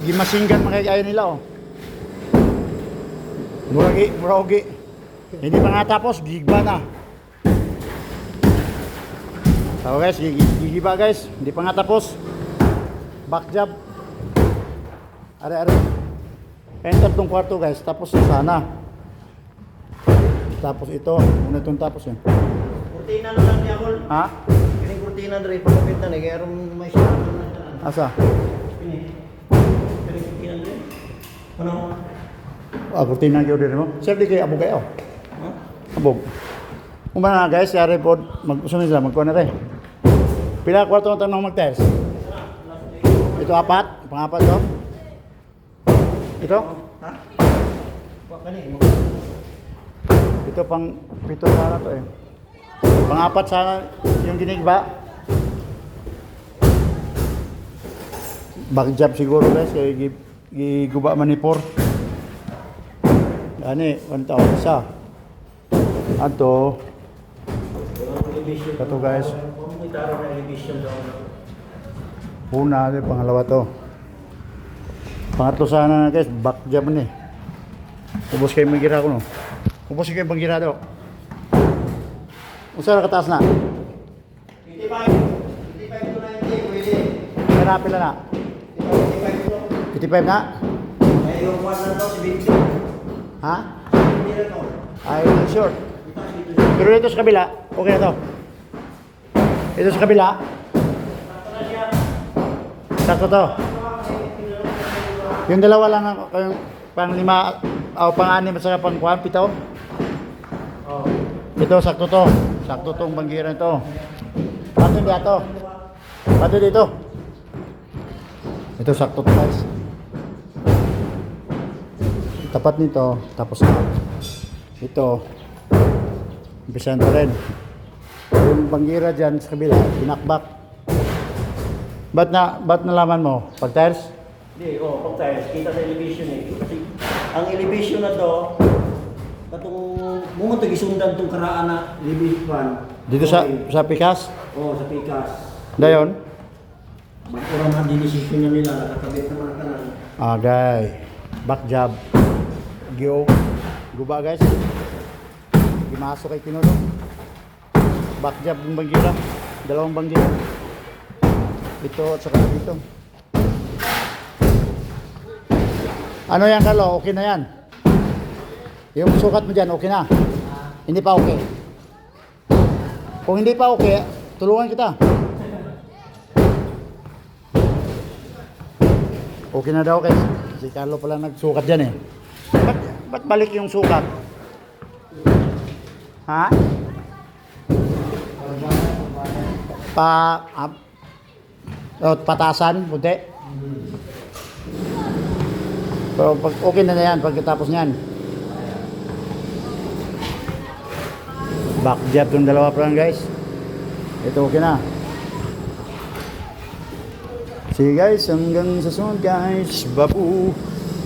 Gimasinggan makikaya nila oh. Muragi. Hindi pa nga tapos, gigba na. So guys, gigiba guys. Hindi pa nga tapos. Back job. Are. Enter tong kwarto guys. Tapos na sana. Tapos ito. Muna itong tapos yun. Kurtina na lang niya, Col. Ha? Kining kurtina na rin. Pagkapit na rin. Kaya rin may siya. Asa? Kining kurtina na rin. Ano? Kurtina ang order mo. Sir, di kayo abog kayo. Ha? Abog. Kung ba na guys, yari po, mag-usunin sila, magkuha na rin. Pila kwarto ng tanong mag-test? Ito apat? Pang-apat to? Ito? Ha? Kani mo. Ito pang pito sana to eh. Pang-apat sana yung ginigba. Back job siguro guys, kaya giguba man ni Por. Ani, 1,000 isa. Ato. Ito guys. Una, pangalawa to. Pangatlo sana guys, back job ni. Ubos kayo magira ko no. Ubos kayo magira do. Unsa ra kataas na? 85 to 90, pwede. Pila pila na? 85 na? May yung kwan na to, 70. Ha? Hindi na to. Ay, short. Pero dito sa kabila, okay na to. Ito sa kabila. Sakto to. Yung dalawa lang yung pang lima o pang anim sa pang kuwan, pito. Oh. Ito sakto to. Sakto tong banggiran to. Pato dito. Pato dito. Ito sakto to guys. Tapat nito, tapos na. Ito. Umpisahan pa rin. Yung banggira dyan sa kabila, binakbak. Ba't nalaman mo? Pag tires? Hindi, pag tires, kita sa elevation eh. Kasi ang elevation na to, katong mo to gisundan tong karaan na elevation. Dito sa Pikas? Sa Pikas. Dayon? Magkurang na dinisisyon na nila, nakakabit naman ka na. Okay. Back job. Guba guys. Gimasok kay Tinulo. Back job ng banggira. Dalawang banggira. Ito at saka dito. Ano yan Carlo? Okay na yan. Yung sukat mo dyan, okay na. Hindi pa okay. Kung hindi pa okay, tulungan kita. Okay na daw guys. Si Carlo pala nagsukat dyan eh. Ba't balik yung sukat? Ha? Patasan, puti. Pero pag okay na yan, pagkatapos niyan. Back job yung dalawa pa lang guys. Ito okay na. Sige guys, hanggang sa sunod guys. Babu!